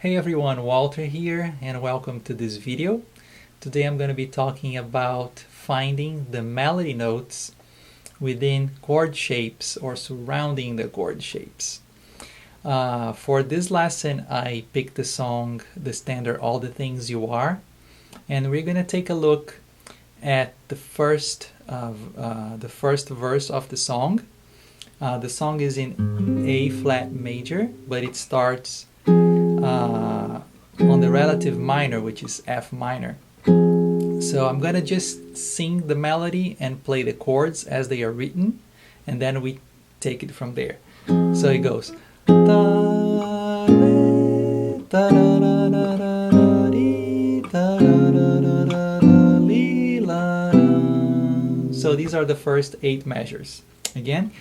Hey everyone, Walter here and welcome to this video. Today I'm going to be talking about finding the melody notes within chord shapes or surrounding the chord shapes. For this lesson I picked the song, the standard All the Things You Are, and we're going to take a look at the first verse of the song. The song is in A flat major, but it starts on the relative minor, which is F minor. So I'm gonna just sing the melody and play the chords as they are written, and then we take it from there. So it goes. So these are the first 8 measures. Again.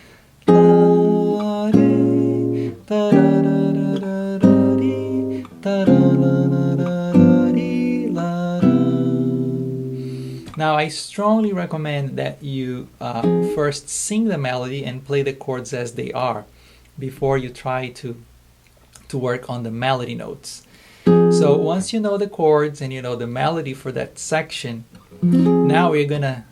Now I strongly recommend that you first sing the melody and play the chords as they are before you try to work on the melody notes. So once you know the chords and you know the melody for that section, now we're gonna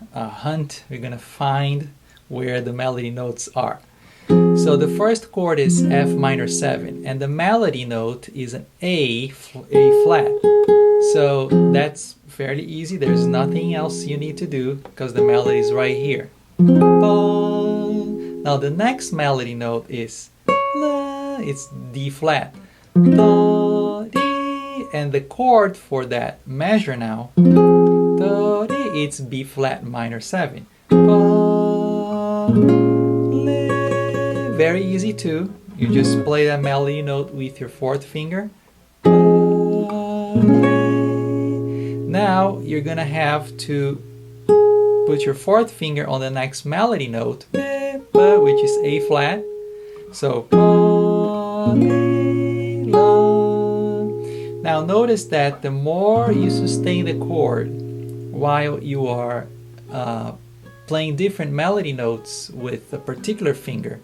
we're gonna find where the melody notes are. So the first chord is F minor 7 and the melody note is an A flat. So that's fairly easy. There's nothing else you need to do because the melody is right here. Now the next melody note is it's D flat. And the chord for that measure now, it's B flat minor 7. Very easy too. You just play that melody note with your 4th finger. Now you're gonna have to put your 4th finger on the next melody note, which is A flat. So now notice that the more you sustain the chord while you are playing different melody notes with a particular finger,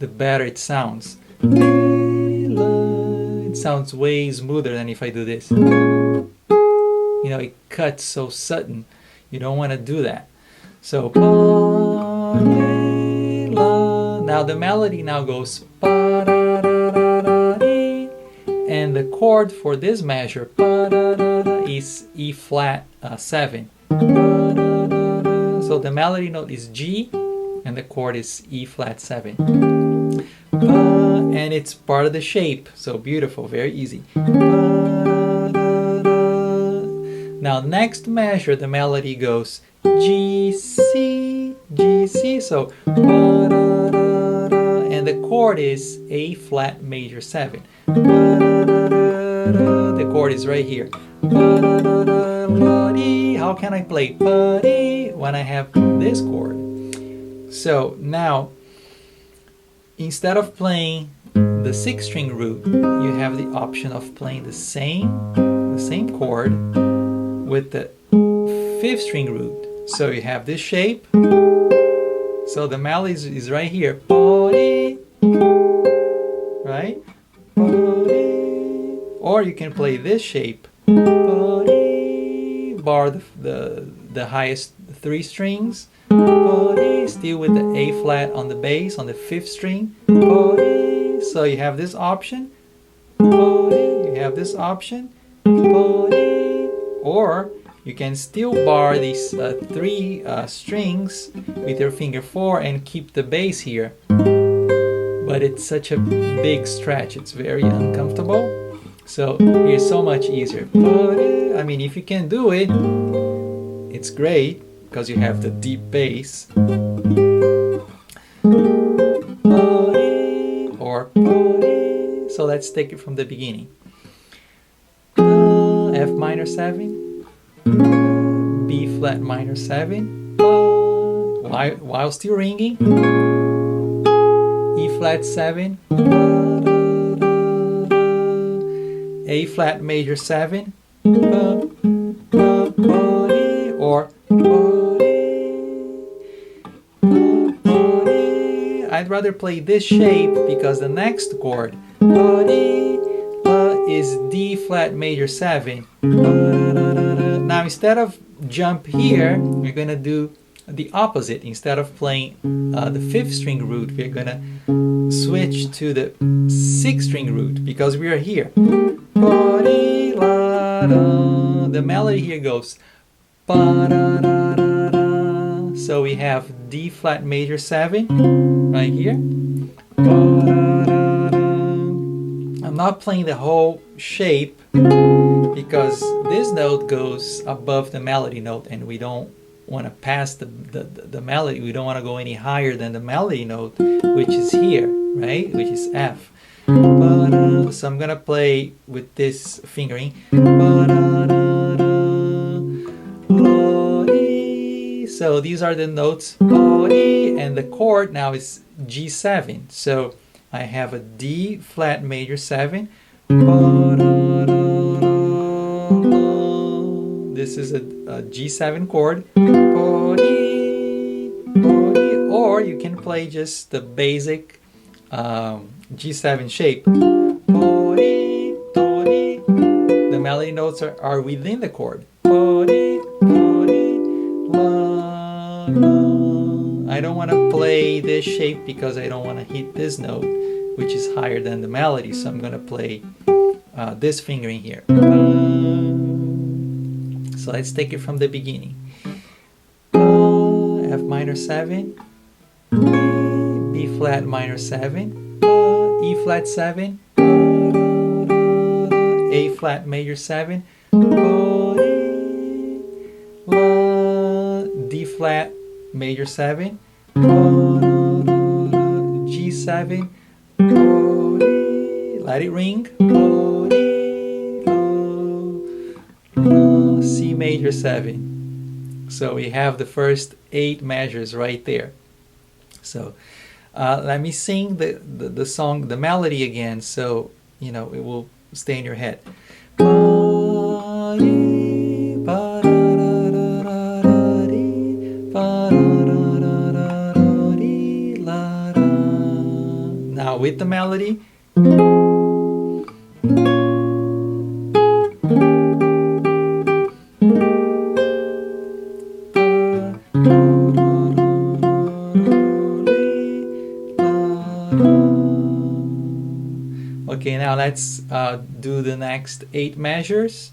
the better it sounds. It sounds way smoother than if I do this. You know, it cuts so sudden. You don't want to do that. So now the melody now goes, and the chord for this measure is E flat 7. So the melody note is G and the chord is E flat 7. And it's part of the shape. So beautiful, very easy. Now next measure the melody goes G, C, G, C. So and the chord is A flat major 7. The chord is right here. How can I play when I have this chord? So now instead of playing the 6th string root, you have the option of playing the same chord with the 5th string root. So you have this shape. So the melody is right here. Right? Or you can play this shape. Bar the highest 3 strings. Still with the A flat on the bass on the 5th string. So you have this option. You have this option. Or you can still bar these 3 strings with your finger 4 and keep the bass here. But it's such a big stretch, it's very uncomfortable. So here's so much easier. I mean, if you can do it, it's great because you have the deep bass. Or so let's take it from the beginning. F minor 7, B flat minor 7, while still ringing, E flat 7, A flat major 7, or I'd rather play this shape because the next chord is D flat major 7. Now instead of jump here, we're gonna do the opposite. Instead of playing the 5th string root, we're gonna switch to the 6th string root because we are here. The melody here goes. So we have D flat major 7 right here. I'm not playing the whole shape because this note goes above the melody note and we don't want to pass the melody. We don't want to go any higher than the melody note, which is here, right? Which is F. So I'm gonna play with this fingering. So these are the notes, and the chord now is G7. So I have a D flat major 7. This is a G7 chord. Or you can play just the basic G7 shape. The melody notes are within the chord. I don't want to play this shape because I don't want to hit this note, which is higher than the melody. So I'm going to play this fingering here. So let's take it from the beginning. F minor 7, B flat minor 7, E flat 7, A flat major 7, D flat major 7, G7, let it ring, C major 7. So we have the first 8 measures right there. So let me sing the song, the melody again, so you know it will stay in your head. Now with the melody. Okay, now let's do the next 8 measures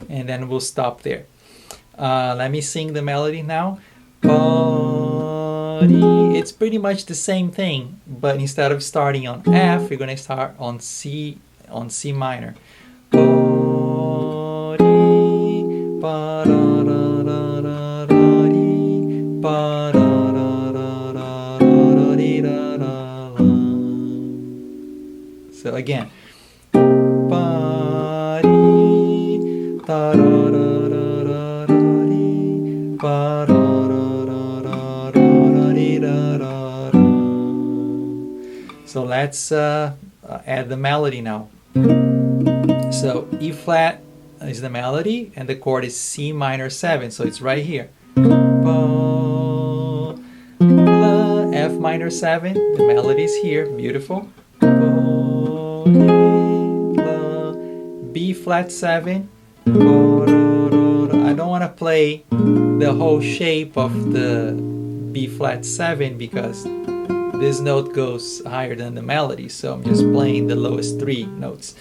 and then we'll stop there. Let me sing the melody now. It's pretty much the same thing, but instead of starting on F, we're going to start on C minor. So again. So let's add the melody now. So E flat is the melody and the chord is C minor 7, so it's right here. F minor 7, the melody is here, beautiful. B flat 7. I don't want to play the whole shape of the B flat 7 because this note goes higher than the melody, so I'm just playing the lowest 3 notes.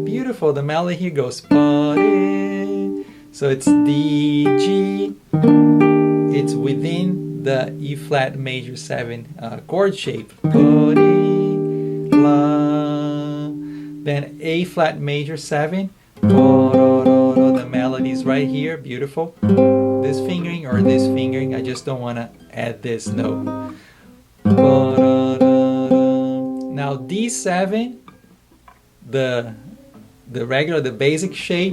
Beautiful, the melody here goes. So it's D, G, it's within the E flat major 7 chord shape. Then A flat major 7. The melody is right here, beautiful. This fingering or this fingering, I just don't want to add this note. Now D7, the regular, the basic shape.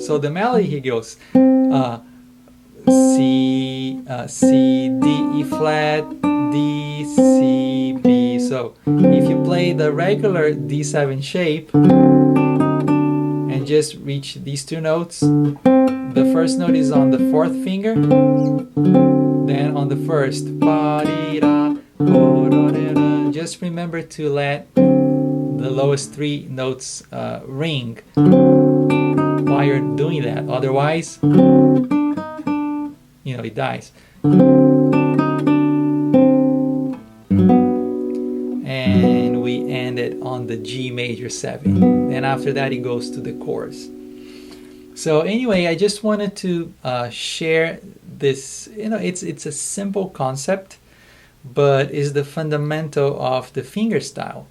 So the melody here goes C, D, E flat, D, C, B. So if you play the regular D7 shape and just reach these 2 notes, the first note is on the 4th finger, Then on the first, just remember to let the lowest three notes ring while you're doing that. Otherwise, it dies. And we end it on the G major 7. Then after that, it goes to the chorus. So anyway, I just wanted to share this. It's a simple concept, but is the fundamental of the fingerstyle.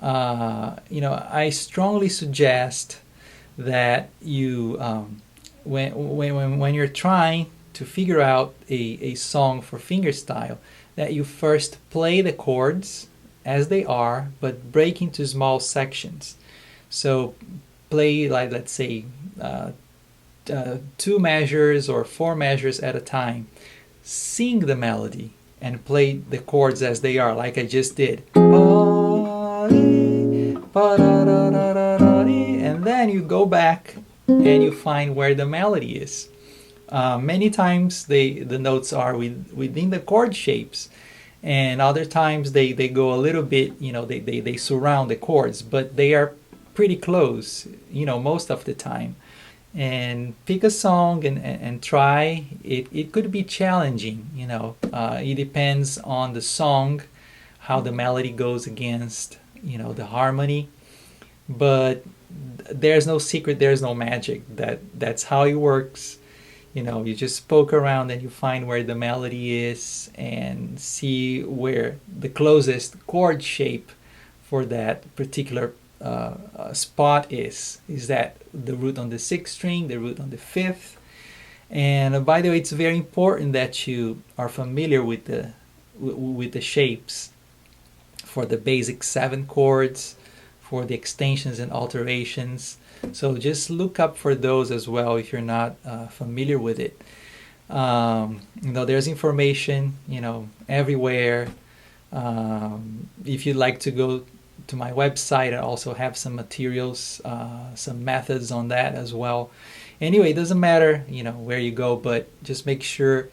I strongly suggest that you, when you're trying to figure out a song for fingerstyle, that you first play the chords as they are, but break into small sections. So play, like, let's say 2 measures or 4 measures at a time. Sing the melody and play the chords as they are, like I just did. And then you go back and you find where the melody is. Many times the notes are within the chord shapes, and other times they go a little bit, they surround the chords, but they are pretty close, most of the time. And pick a song and try. It could be challenging, it depends on the song, how the melody goes against, the harmony. But there's no secret, there's no magic. That's how it works. You just poke around and you find where the melody is and see where the closest chord shape for that particular spot is. Is that the root on the 6th string, the root on the 5th? And by the way, it's very important that you are familiar with the shapes for the basic 7 chords, for the extensions and alterations. So just look up for those as well if you're not familiar with it. There's information, everywhere. If you'd like to go to my website, I also have some materials, some methods on that as well. Anyway, it doesn't matter, where you go, but just make sure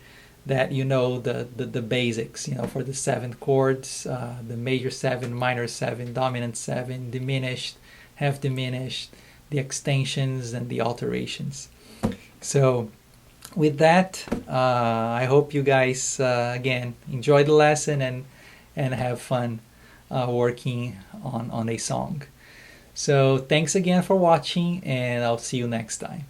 that the basics, for the 7 chords, the major 7, minor 7, dominant 7, diminished, half diminished, the extensions and the alterations. So with that, I hope you guys again enjoy the lesson and have fun working on a song. So thanks again for watching, and I'll see you next time.